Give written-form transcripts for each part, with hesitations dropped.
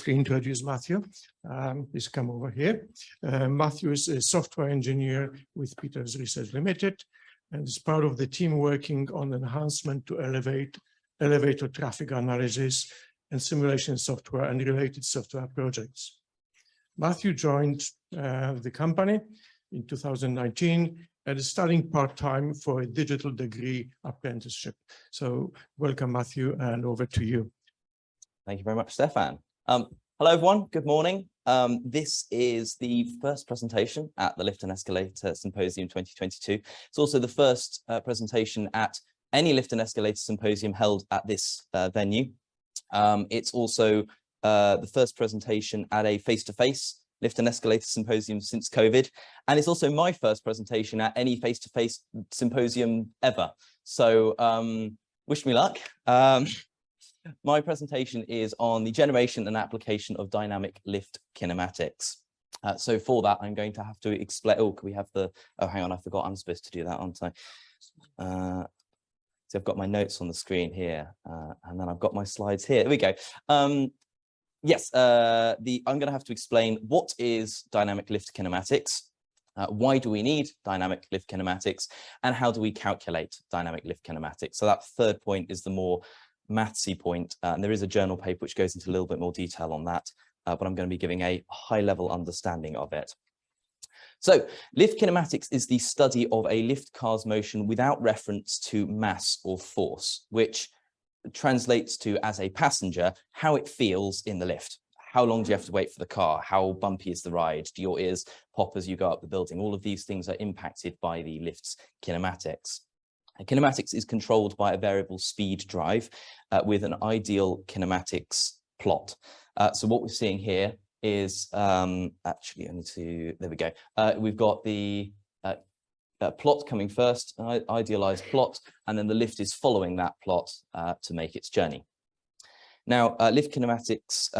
briefly introduce Matthew. Please come over here. Matthew is a software engineer with Peters Research Limited and is part of the team working on enhancement to elevator traffic analysis and simulation software and related software projects. Matthew joined the company in 2019 and is studying part-time for a digital degree apprenticeship. So welcome, Matthew, and over to you. Thank you very much, Stefan. Hello, everyone. Good morning. This is the first presentation at the Lift and Escalator Symposium 2022. It's also the first presentation at any Lift and Escalator Symposium held at this venue. It's also the first presentation at a face-to-face Lift and Escalator Symposium since COVID. And it's also my first presentation at any face-to-face symposium ever. So wish me luck. My presentation is on the generation and application of dynamic lift kinematics. So for that, I'm going to have to explain. Oh, can we have the? Oh, hang on, I forgot. I'm supposed to do that, aren't I? So I've got my notes on the screen here, and then I've got my slides here. There we go. Yes, I'm going to have to explain what is dynamic lift kinematics. Why do we need dynamic lift kinematics, and how do we calculate dynamic lift kinematics? So that third point is the more mathsy point, and there is a journal paper which goes into a little bit more detail on that, but I'm going to be giving a high-level understanding of it. So lift kinematics is the study of a lift car's motion without reference to mass or force, which translates to, as a passenger, how it feels in the lift. How long do you have to wait for the car? How bumpy is the ride? Do your ears pop as you go up the building? All of these things are impacted by the lift's kinematics. Kinematics is controlled by a variable speed drive with an ideal kinematics plot. So what we're seeing here is actually, I need to, there we go. We've got the plot coming first, idealized plot, and then the lift is following that plot to make its journey. Now, lift kinematics,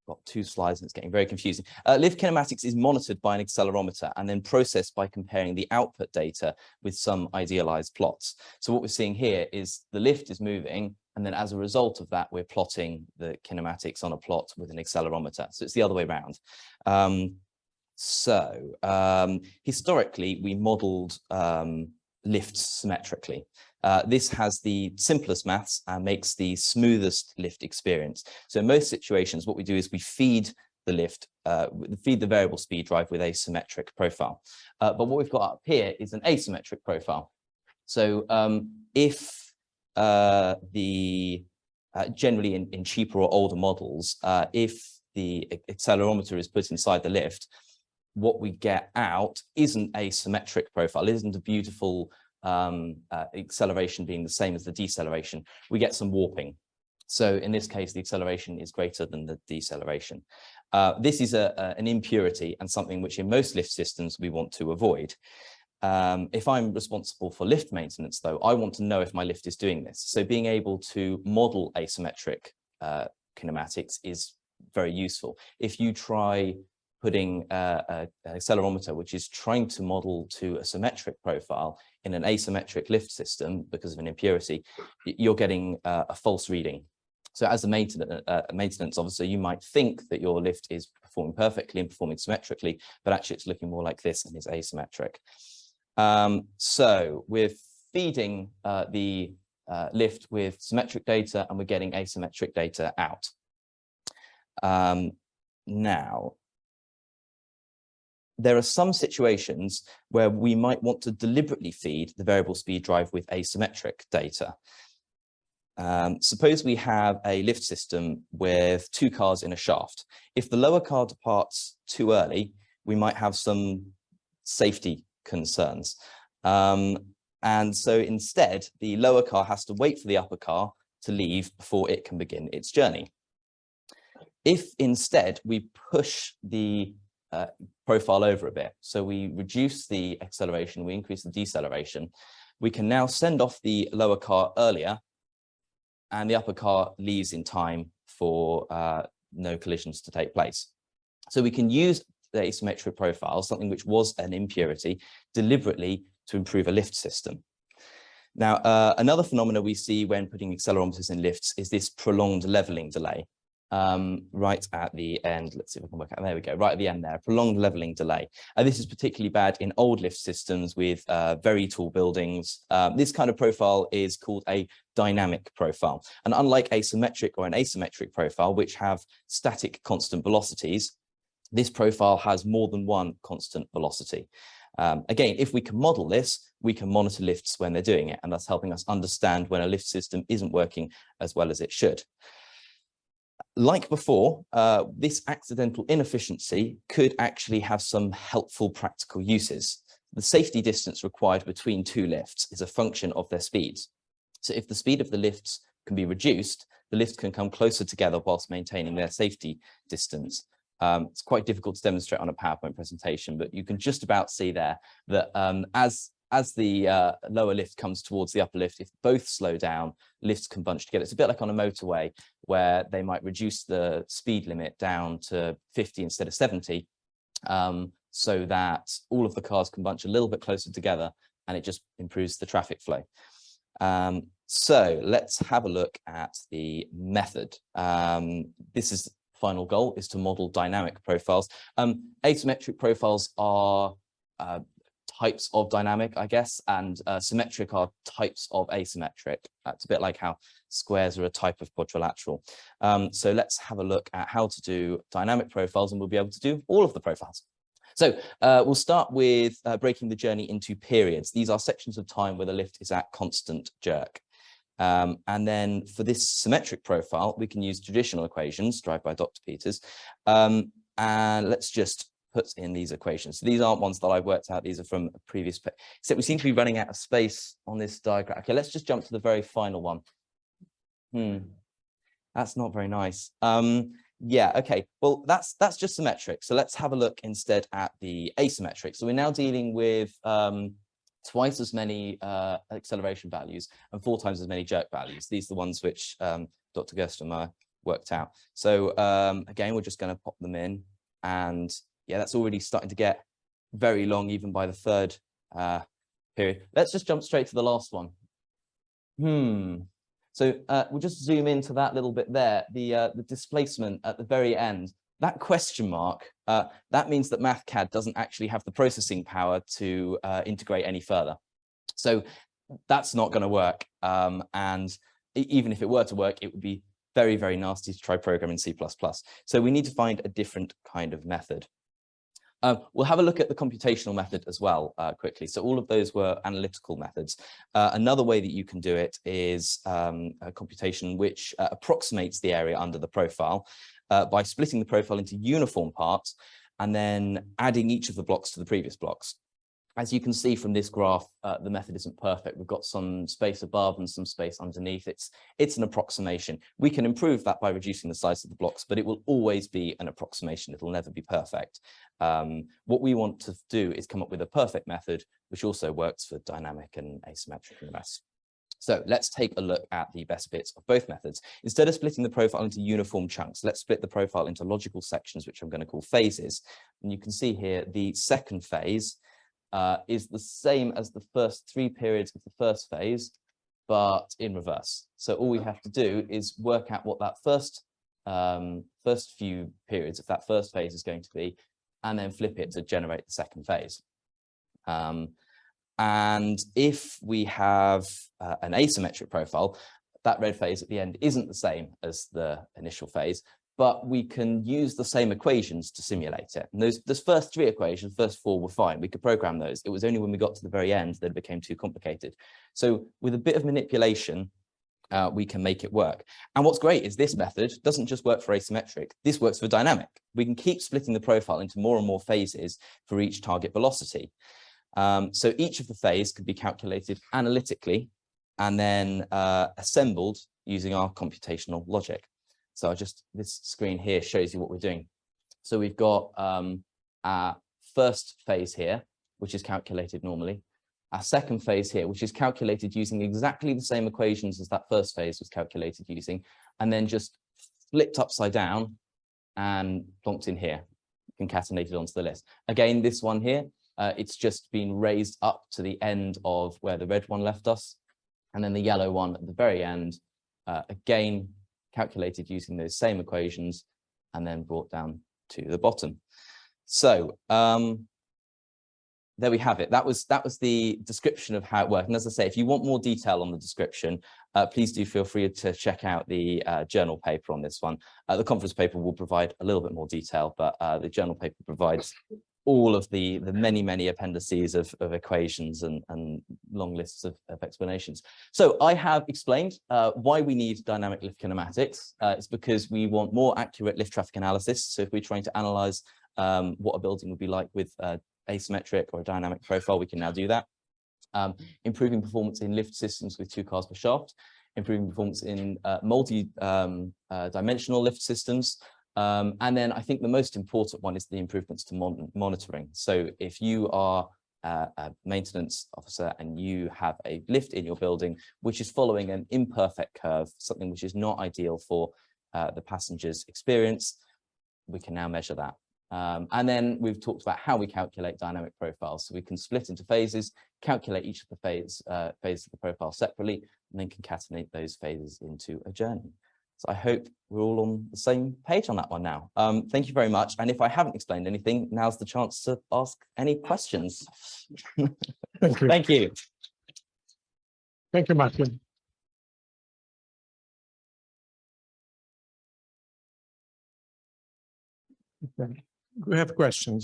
got two slides and it's getting very confusing. Lift kinematics is monitored by an accelerometer and then processed by comparing the output data with some idealized plots. So what we're seeing here is the lift is moving, and then as a result of that, we're plotting the kinematics on a plot with an accelerometer. So it's the other way around. Historically, we modeled lifts symmetrically. This has the simplest maths and makes the smoothest lift experience. So in most situations, what we do is we feed the lift, feed the variable speed drive with a symmetric profile. But what we've got up here is an asymmetric profile. So if generally in cheaper or older models, if the accelerometer is put inside the lift, what we get out isn't a symmetric profile, isn't a beautiful acceleration being the same as the deceleration. We get some warping. So in this case, the acceleration is greater than the deceleration. This is an impurity and something which in most lift systems we want to avoid. If I'm responsible for lift maintenance, though, I want to know if my lift is doing this. So being able to model asymmetric kinematics is very useful. If you try putting an accelerometer which is trying to model to a symmetric profile in an asymmetric lift system because of an impurity, you're getting a false reading. So as a maintenance officer, you might think that your lift is performing perfectly and performing symmetrically, but actually it's looking more like this and is asymmetric. So we're feeding the lift with symmetric data and we're getting asymmetric data out. Now, there are some situations where we might want to deliberately feed the variable speed drive with asymmetric data. Suppose we have a lift system with two cars in a shaft. If the lower car departs too early, we might have some safety concerns. And so instead, the lower car has to wait for the upper car to leave before it can begin its journey. If instead we push the profile over a bit, so we reduce the acceleration, we increase the deceleration, we can now send off the lower car earlier and the upper car leaves in time for no collisions to take place. So we can use the asymmetric profile, something which was an impurity, deliberately to improve a lift system. Now, another phenomenon we see when putting accelerometers in lifts is this prolonged leveling delay. right at the end. Let's see if I can work out. There we go. Right at the end there, prolonged leveling delay. This is particularly bad in old lift systems with very tall buildings. This kind of profile is called a dynamic profile. And unlike asymmetric or an asymmetric profile, which have static constant velocities, this profile has more than one constant velocity. Again, if we can model this, we can monitor lifts when they're doing it, and that's helping us understand when a lift system isn't working as well as it should. Like before, this accidental inefficiency could actually have some helpful practical uses. The safety distance required between two lifts is a function of their speeds. So if the speed of the lifts can be reduced, the lifts can come closer together whilst maintaining their safety distance. It's quite difficult to demonstrate on a PowerPoint presentation, but you can just about see there that as the lower lift comes towards the upper lift, if both slow down, lifts can bunch together. It's a bit like on a motorway where they might reduce the speed limit down to 50 instead of 70, so that all of the cars can bunch a little bit closer together, and it just improves the traffic flow. So let's have a look at the method. This is final goal, is to model dynamic profiles. Asymmetric profiles are types of dynamic, I guess, and symmetric are types of asymmetric. It's a bit like how squares are a type of quadrilateral. So let's have a look at how to do dynamic profiles, and we'll be able to do all of the profiles. So we'll start with breaking the journey into periods. These are sections of time where the lift is at constant jerk. And then for this symmetric profile, we can use traditional equations derived by Dr. Peters. And let's just put in these equations. So these aren't ones that I've worked out. These are from a previous, except we seem to be running out of space on this diagram. Okay, let's just jump to the very final one. That's not very nice. Yeah, okay, well, that's just symmetric. So let's have a look instead at the asymmetric. So we're now dealing with twice as many acceleration values and 4 times as many jerk values. These are the ones which Dr. Gerstenmaier worked out. So again, we're just going to pop them in, and yeah, that's already starting to get very long, even by the third period. Let's just jump straight to the last one. So we'll just zoom into that little bit there, the displacement at the very end. That question mark, that means that MathCAD doesn't actually have the processing power to integrate any further. So that's not going to work. And even if it were to work, it would be very, very nasty to try programming C++. So we need to find a different kind of method. We'll have a look at the computational method as well quickly. So all of those were analytical methods. Another way that you can do it is a computation which approximates the area under the profile by splitting the profile into uniform parts and then adding each of the blocks to the previous blocks. As you can see from this graph, the method isn't perfect. We've got some space above and some space underneath. It's an approximation. We can improve that by reducing the size of the blocks, but it will always be an approximation. It'll never be perfect. What we want to do is come up with a perfect method, which also works for dynamic and asymmetric and the rest. So let's take a look at the best bits of both methods. Instead of splitting the profile into uniform chunks, let's split the profile into logical sections, which I'm going to call phases. And you can see here the second phase is the same as the first 3 periods of the first phase, but in reverse. So all we have to do is work out what that first few periods of that first phase is going to be, and then flip it to generate the second phase. And if we have an asymmetric profile, that red phase at the end isn't the same as the initial phase, but we can use the same equations to simulate it. And those first 3 equations, first 4 were fine. We could program those. It was only when we got to the very end that it became too complicated. So with a bit of manipulation, we can make it work. And what's great is this method doesn't just work for asymmetric. This works for dynamic. We can keep splitting the profile into more and more phases for each target velocity. So each of the phase could be calculated analytically and then assembled using our computational logic. So this screen here shows you what we're doing. So we've got our first phase here, which is calculated normally. Our second phase here, which is calculated using exactly the same equations as that first phase was calculated using, and then just flipped upside down and plonked in here, concatenated onto the list. Again, this one here, it's just been raised up to the end of where the red one left us, and then the yellow one at the very end, again, calculated using those same equations, and then brought down to the bottom. So there we have it. That was the description of how it worked. And as I say, if you want more detail on the description, please do feel free to check out the journal paper on this one. The conference paper will provide a little bit more detail, but the journal paper provides all of the many appendices of equations and long lists of explanations. So I have explained why we need dynamic lift kinematics. It's because we want more accurate lift traffic analysis. So if we're trying to analyze what a building would be like with asymmetric or a dynamic profile, we can now do that. Improving performance in lift systems with 2 cars per shaft, improving performance in multi-dimensional lift systems. And then I think the most important one is the improvements to monitoring. So if you are a maintenance officer and you have a lift in your building which is following an imperfect curve, something which is not ideal for the passenger's experience, we can now measure that. And then we've talked about how we calculate dynamic profiles. So we can split into phases, calculate each of the phases of the profile separately, and then concatenate those phases into a journey. So I hope we're all on the same page on that one now. Thank you very much. And if I haven't explained anything, now's the chance to ask any questions. Thank you. Thank you. Thank you, Matthew. Okay. We have questions.